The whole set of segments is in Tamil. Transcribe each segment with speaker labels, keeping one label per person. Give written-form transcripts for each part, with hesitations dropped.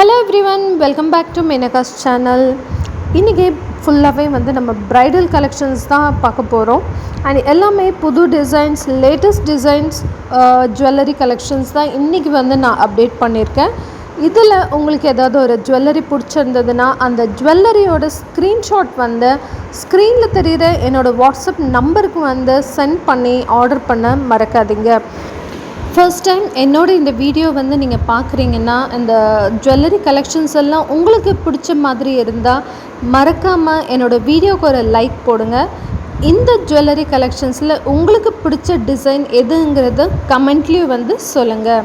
Speaker 1: Hello everyone, welcome back to Menaka's channel. இன்றைக்கி ஃபுல்லாகவே நம்ம ப்ரைடல் கலெக்ஷன்ஸ் தான் பார்க்க போகிறோம். அண்ட் எல்லாமே புது designs, latest designs, jewellery collections தான் இன்றைக்கி நான் அப்டேட் பண்ணியிருக்கேன். இதில் உங்களுக்கு ஏதாவது ஒரு ஜுவல்லரி பிடிச்சிருந்ததுன்னா அந்த ஜுவல்லரியோட ஸ்க்ரீன்ஷாட் ஸ்க்ரீனில் தெரிகிற என்னோடய வாட்ஸ்அப் நம்பருக்கு சென்ட் பண்ணி ஆர்டர் பண்ண மறக்காதீங்க. ஃபர்ஸ்ட் டைம் என்னோட இந்த வீடியோ நீங்கள் பார்க்குறீங்கன்னா, இந்த ஜுவல்லரி கலெக்ஷன்ஸ் எல்லாம் உங்களுக்கு பிடிச்ச மாதிரி இருந்தால் மறக்காமல் என்னோடய வீடியோவுக்கு ஒரு லைக் போடுங்க. இந்த ஜுவல்லரி கலெக்ஷன்ஸில் உங்களுக்கு பிடிச்ச டிசைன் எதுங்கிறது கமெண்ட்லேயும் சொல்லுங்கள்.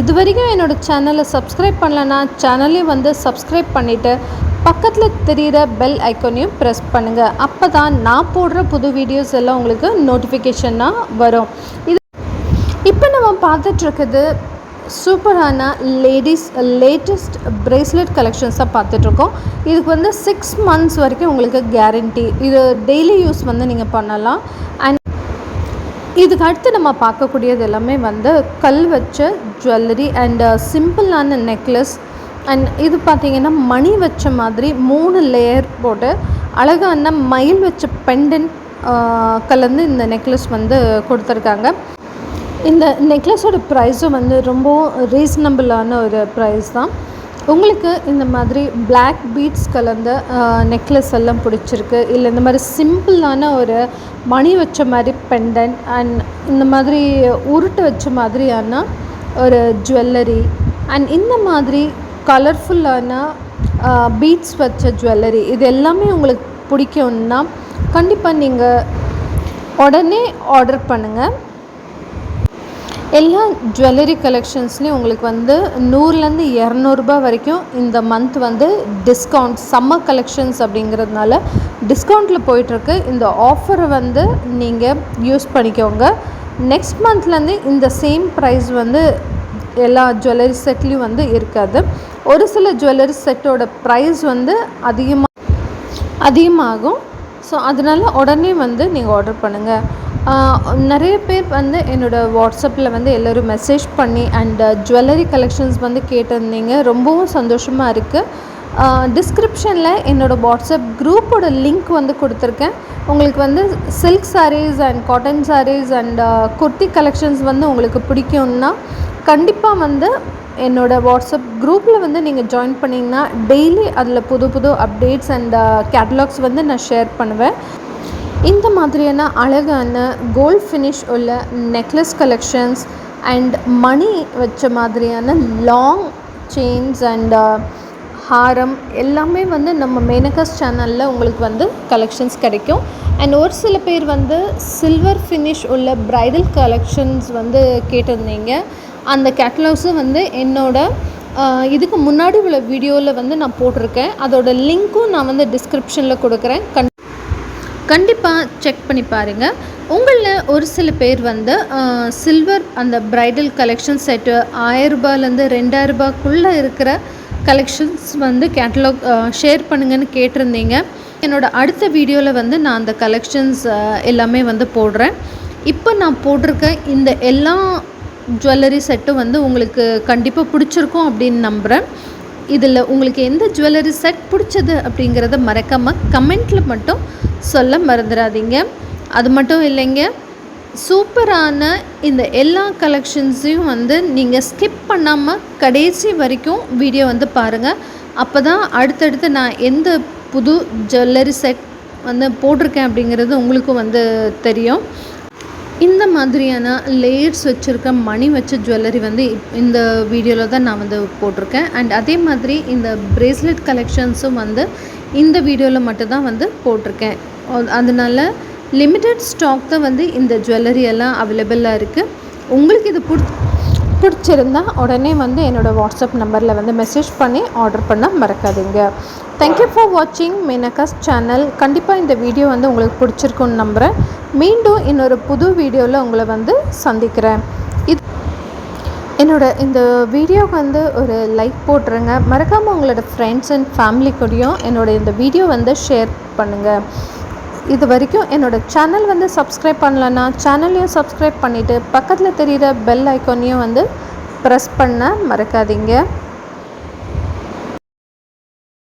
Speaker 1: இது வரைக்கும் என்னோடய சேனலை சப்ஸ்கிரைப் பண்ணலன்னா சேனலையும் சப்ஸ்கிரைப் பண்ணிவிட்டு பக்கத்தில் தெரிகிற பெல் ஐக்கானையும் ப்ரெஸ் பண்ணுங்கள். அப்போ தான் நான் போடுற புது வீடியோஸ் எல்லாம் உங்களுக்கு நோட்டிஃபிகேஷனாக வரும். இப்போ நம்ம பார்த்துட்ருக்குது சூப்பரான லேட்டஸ்ட் பிரேஸ்லெட் கலெக்ஷன்ஸாக பார்த்துட்ருக்கோம். இதுக்கு 6 months வரைக்கும் உங்களுக்கு கேரண்டி. இது டெய்லி யூஸ் நீங்கள் பண்ணலாம். அண்ட் இதுக்கு அடுத்து நம்ம பார்க்கக்கூடியது எல்லாமே கல் வச்ச ஜுவல்லரி அண்ட் சிம்பிளான நெக்லஸ். அண்ட் இது பார்த்திங்கன்னா மணி வச்ச மாதிரி 3 லேயர் போட்டு அழகான மயில் வச்ச பெண்டன் கலந்து இந்த நெக்லஸ் கொடுத்துருக்காங்க. இந்த நெக்லஸோட ப்ரைஸும் ரொம்ப ரீசனபிளான ஒரு ப்ரைஸ் தான். உங்களுக்கு இந்த மாதிரி பிளாக் பீட்ஸ் கலந்த நெக்லஸ் எல்லாம் பிடிச்சிருக்கு, இல்லை இந்த மாதிரி சிம்பிளான ஒரு மணி வச்ச மாதிரி பெண்டன் அண்ட் இந்த மாதிரி உருட்டு வச்ச மாதிரியான ஒரு ஜுவல்லரி அண்ட் இந்த மாதிரி கலர்ஃபுல்லான பீட்ஸ் வச்ச ஜுவல்லரி, இது எல்லாமே உங்களுக்கு பிடிக்கும்னா கண்டிப்பாக நீங்கள் உடனே ஆர்டர் பண்ணுங்கள். எல்லா ஜுவல்லரி கலெக்ஷன்ஸ்லேயும் உங்களுக்கு 100லேருந்து 200 ரூபாய் வரைக்கும் இந்த மந்த் டிஸ்கவுண்ட், சம்மர் கலெக்ஷன்ஸ் அப்படிங்கிறதுனால டிஸ்கவுண்ட்டில் போயிட்டுருக்கு. இந்த ஆஃபரை நீங்கள் யூஸ் பண்ணிக்கோங்க. நெக்ஸ்ட் மந்த்லேருந்து இந்த சேம் ப்ரைஸ் எல்லா ஜுவல்லரி செட்லேயும் இருக்காது. ஒரு சில ஜுவல்லரி செட்டோட ப்ரைஸ் அதிகமாகும். ஸோ அதனால் உடனே நீங்கள் ஆர்டர் பண்ணுங்கள். நிறைய பேர் என்னோடய வாட்ஸ்அப்பில் எல்லோரும் மெசேஜ் பண்ணி அண்ட் ஜுவல்லரி கலெக்ஷன்ஸ் கேட்டிருந்தீங்க. ரொம்பவும் சந்தோஷமாக இருக்குது. டிஸ்கிரிப்ஷனில் என்னோடய வாட்ஸ்அப் குரூப்போட லிங்க் கொடுத்துருக்கேன். உங்களுக்கு silk sarees and cotton sarees and kurti collections உங்களுக்கு பிடிக்கும்னா கண்டிப்பாக என்னோடய வாட்ஸ்அப் குரூப்பில் நீங்கள் ஜாயின் பண்ணிங்கன்னா டெய்லி அதில் புது புது அப்டேட்ஸ் அண்ட் கேட்டலாக்ஸ் நான் ஷேர் பண்ணுவேன். இந்த மாதிரியான அழகான கோல்ட் ஃபினிஷ் உள்ள நெக்லஸ் கலெக்ஷன்ஸ் அண்ட் மணி வச்ச மாதிரியான லாங் செயின்ஸ் அண்ட் ஹாரம் எல்லாமே நம்ம மேனகாஸ் சேனலில் உங்களுக்கு கலெக்ஷன்ஸ் கிடைக்கும். அண்ட் ஒரு சில பேர் சில்வர் ஃபினிஷ் உள்ள ப்ரைடல் கலெக்ஷன்ஸ் கேட்டிருந்தீங்க. அந்த கேட்டலாக்ஸும் என்னோட இதுக்கு முன்னாடி உள்ள வீடியோவில் நான் போட்டிருக்கேன். அதோட லிங்க்கும் நான் டிஸ்கிரிப்ஷனில் கொடுக்குறேன். கண்டிப்பாக செக் பண்ணி பாருங்கள். உங்களில் ஒரு சில பேர் சில்வர் அந்த ப்ரைடல் கலெக்ஷன் செட்டு 1000 ரூபாயிலேருந்து 2000 ரூபாய்க்குள்ளே இருக்கிற கலெக்ஷன்ஸ் கேட்டலாக் ஷேர் பண்ணுங்கன்னு கேட்டிருந்தீங்க. என்னோடய அடுத்த வீடியோவில் நான் அந்த கலெக்ஷன்ஸ் எல்லாமே போடுறேன். இப்போ நான் போட்டிருக்க இந்த எல்லா ஜுவல்லரி செட்டும் உங்களுக்கு கண்டிப்பாக பிடிச்சிருக்கும் அப்படின்னு நம்புகிறேன். இதில் உங்களுக்கு எந்த ஜுவல்லரி செட் பிடிச்சது அப்படிங்கிறத மறக்காமல் கமெண்ட்டில் மட்டும் சொல்ல மறந்துடாதீங்க. அது மட்டும் இல்லைங்க, சூப்பரான இந்த எல்லா கலெக்ஷன்ஸையும் நீங்கள் ஸ்கிப் பண்ணாமல் கடைசி வரைக்கும் வீடியோ பாருங்கள். அப்போ தான் அடுத்தடுத்து நான் எந்த புது ஜுவல்லரி செட் போட்டிருக்கேன் அப்படிங்கிறது உங்களுக்கும் தெரியும். இந்த மாதிரியான லேயர்ஸ் வச்சுருக்க மணி வச்ச ஜுவல்லரி இந்த வீடியோவில் தான் நான் போட்டிருக்கேன். அண்ட் அதே மாதிரி இந்த பிரேஸ்லெட் கலெக்ஷன்ஸும் இந்த வீடியோவில் மட்டும்தான் போட்டிருக்கேன். அதனால் லிமிட்டட் ஸ்டாக் தான் இந்த ஜுவல்லரி எல்லாம் அவைலபிளாக இருக்குது. உங்களுக்கு இது பிடிச்சிருந்தால் உடனே என்னோடய வாட்ஸ்அப் நம்பரில் மெசேஜ் பண்ணி ஆர்டர் பண்ண மறக்காதீங்க. தேங்க்யூ ஃபார் வாட்சிங் மேனகாஸ் சேனல். கண்டிப்பாக இந்த வீடியோ உங்களுக்கு பிடிச்சிருக்குன்னு நம்புகிறேன். மீண்டும் இன்னொரு புது வீடியோவில் உங்களை சந்திக்கிறேன். என்னோட இந்த வீடியோவுக்கு ஒரு லைக் போட்டுருங்க. மறக்காமல் உங்களோட ஃப்ரெண்ட்ஸ் அண்ட் ஃபேமிலி கூடயும் என்னோட இந்த வீடியோ ஷேர் பண்ணுங்கள். இது வரைக்கும் என்னோடய சேனல் சப்ஸ்கிரைப் பண்ணலன்னா சேனலையும் சப்ஸ்கிரைப் பண்ணிவிட்டு பக்கத்தில் தெரிகிற பெல் ஐக்கானையும் ப்ரெஸ் பண்ண மறக்காதீங்க.